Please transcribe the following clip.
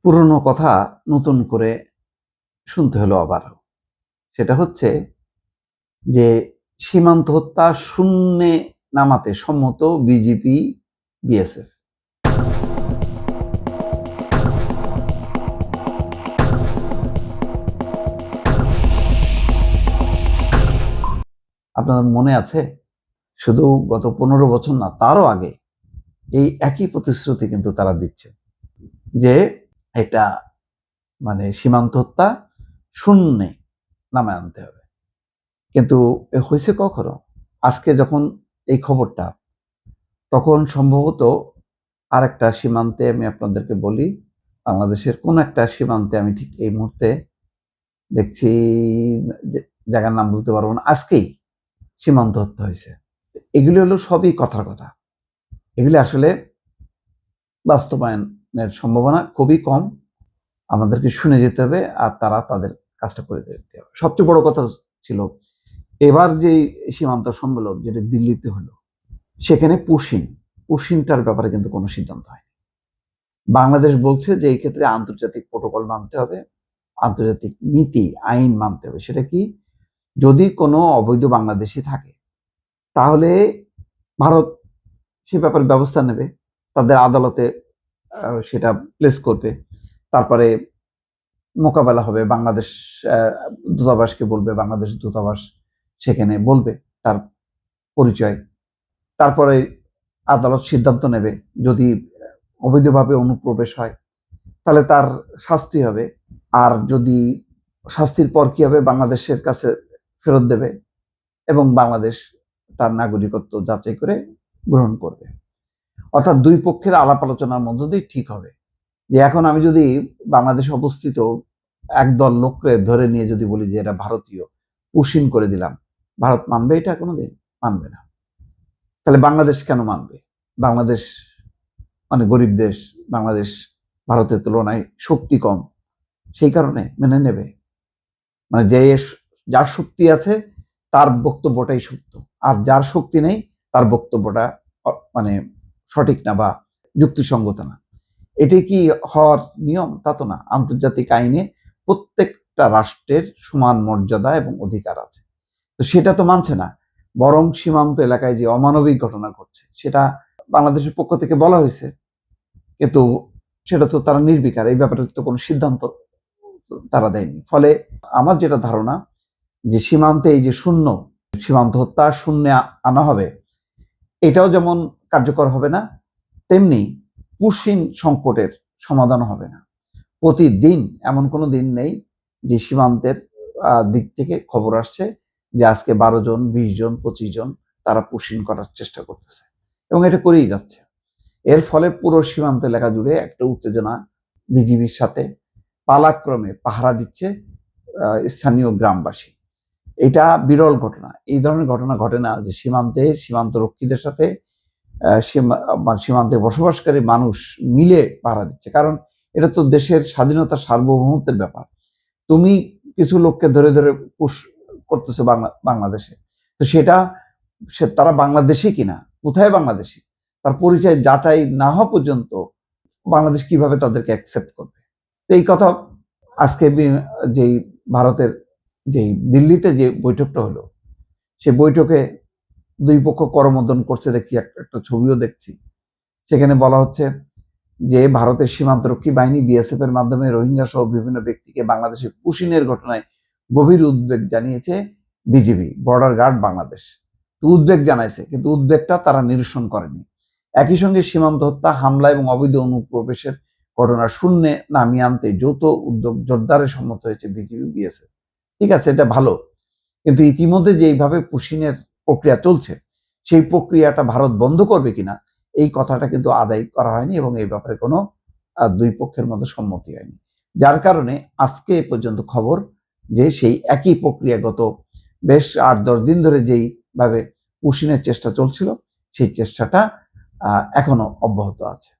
পুরনো কথা নতুন করে শুনতে হলো আবারও। সেটা হচ্ছে যে সীমান্ত হত্যা শূন্যে নামাতে সম্মত বিজিপি, বিএসএফ। আপনার মনে আছে? শুধু গত ১৫ বছর না, তারও আগে এই একই প্রতিশ্রুতি কিন্তু তারা দিচ্ছে যে এটা সীমান্ত হত্যা শূন্যে নামায় আনতে হবে। কিন্তু হয়েছে কখনো? আজকে যখন এই খবরটা, তখন সম্ভবত আরেকটা সীমান্তে আমি আপনাদেরকে বলি, বাংলাদেশের কোন একটা সীমান্তে আমি ঠিক এই মুহূর্তে দেখছি যে জায়গার নাম বলতে পারবো না, আজকেই সীমান্ত হত্যা হয়েছে। এগুলি হলো সবই কথার কথা। এগুলি আসলে বাস্তবায়নের সম্ভাবনা খুবই কম। আমাদেরকে শুনে যেতে হবে আর তারা তাদের কাজটা করে যেতে হবে। সবচেয়ে বড় কথা ছিল এবার যে সীমান্ত সম্মেলন যেটা দিল্লিতে হলো, সেখানে পুশিনটার ব্যাপারে কিন্তু কোনো সিদ্ধান্ত হয়নি। বাংলাদেশ বলছে যে এই ক্ষেত্রে আন্তর্জাতিক প্রোটোকল মানতে হবে, আন্তর্জাতিক নীতি আইন মানতে হবে। সেটা কি? যদি কোনো অবৈধ বাংলাদেশি থাকে তাহলে ভারত সে ব্যাপারে ব্যবস্থা নেবে, তাদের আদালতে সেটা প্লেস করবে, তারপরে মোকাবেলা হবে। বাংলাদেশ দূতাবাসকে বলবে, বাংলাদেশ দূতাবাস সেখানে বলবে তার পরিচয়, তারপরে আদালত সিদ্ধান্ত নেবে। যদি অবৈধভাবে অনুপ্রবেশ হয় তাহলে তার শাস্তি হবে, আর যদি শাস্তির পর কি হবে, বাংলাদেশের কাছে ফেরত দেবে এবং বাংলাদেশ তার নাগরিকত্ব যাচাই করে গ্রহণ করবে। অর্থাৎ দুই পক্ষের আলাপ আলোচনার মধ্য দিয়ে ঠিক হবে যে এখন আমি যদি বাংলাদেশে অবস্থিত একদল লোককে ধরে নিয়ে যদি বলি যে এটা ভারতীয়, পুশিন করে দিলাম, ভারত মানবে এটা? কোনোদিন মানবে না। তাহলে বাংলাদেশ কেন মানবে? বাংলাদেশ গরিব দেশ, বাংলাদেশ ভারতের তুলনায় শক্তি কম, সেই কারণে মেনে নেবে? যে যার শক্তি আছে তার বক্তব্যটাই সত্য, আর যার শক্তি নেই তার বক্তব্যটা সঠিক না বা যুক্তিসঙ্গত না। এটাই কি হওয়ার নিয়ম? তা তো না। আন্তর্জাতিক আইনে প্রত্যেকটা রাষ্ট্রের সমান মর্যাদা এবং অধিকার আছে, তো সেটা তো মানছে না। বরং সীমান্ত এলাকায় যে অমানবিক ঘটনা ঘটছে সেটা বাংলাদেশের পক্ষ থেকে বলা হয়েছে, কিন্তু সেটা তো তারা নির্বিকার, এই ব্যাপারে তো কোনো সিদ্ধান্ত তারা দেয়নি। ফলে আমার যেটা ধারণা যে সীমান্তে এই যে সীমান্ত হত্যা শূন্যে আনা হবে, এটাও যেমন কার্যকর হবে না, তেমনি পুশিন সংকটের সমাধান হবে না। প্রতিদিন এমন কোনো দিন নেই যে সীমান্তের দিক থেকে খবর আসছে যে আজকে 12 জন, 20 জন, 25 জন তারা পুশিন করার চেষ্টা করতেছে এবং এটা করেই যাচ্ছে। এর ফলে পুরো সীমান্ত এলাকা জুড়ে একটা উত্তেজনা বিজিবির সাথে পালাক্রমে পাহারা দিচ্ছে স্থানীয় গ্রামবাসী। এটা বিরল ঘটনা। এই ধরনের ঘটনা ঘটে না যে সীমান্ত রক্ষীদের সাথে সীমান্তে বসবাসকারী মানুষ মিলে পাহারা দিচ্ছে। কারণ এটা তো দেশের স্বাধীনতা, সার্বভৌমত্বের ব্যাপার। তুমি কিছু লোককে ধরে ধরে পুশ করতেছো বাংলাদেশে, তো সেটা তারা বাংলাদেশি কিনা, কোথায় বাংলাদেশি, তার পরিচয় যাচাই না হওয়া পর্যন্ত বাংলাদেশ কিভাবে তাদেরকে অ্যাকসেপ্ট করবে? তো এই কথা আজকে যেই ভারতের যেই দিল্লিতে যে বৈঠকটা হলো, সে বৈঠকে দুই পক্ষ করমর্দন করছে দেখি, একটা ছবিও দেখছি। সেখানে বলা হচ্ছে যে ভারতের সীমান্তরক্ষী বাহিনী বিএসএফ এর মাধ্যমে রোহিঙ্গা সহ বিভিন্ন ব্যক্তিকে বাংলাদেশে পুশিনের ঘটনায় গভীর উদ্বেগ জানিয়েছে বিজিবি, বর্ডার গার্ড বাংলাদেশ। তো উদ্বেগ জানাইছে, কিন্তু উদ্বেগটা তারা নিরসন করেনি। একই সঙ্গে সীমান্ত হত্যা, হামলা এবং অবৈধ অনুপ্রবেশের ঘটনা শূন্যে নামিয়ে আনতে যৌথ উদ্যোগ জোরদারে সম্মত হয়েছে বিজিবি, বিএসএফ। ঠিক আছে, এটা ভালো, কিন্তু ইতিমধ্যে যেইভাবে পুশিনের প্রক্রিয়া চলছে, সেই প্রক্রিয়াটা ভারত বন্ধ করবে কিনা এই কথাটা কিন্তু আদায় করা হয়নি এবং এই ব্যাপারে কোনো দুই পক্ষের মধ্যে সম্মতি হয়নি। যার কারণে আজকে এ পর্যন্ত খবর যে সেই একই প্রক্রিয়া গত বেশ 8-10 দিন ধরে যেইভাবে পুশিনের চেষ্টা চলছিল, সেই চেষ্টাটা এখনো অব্যাহত আছে।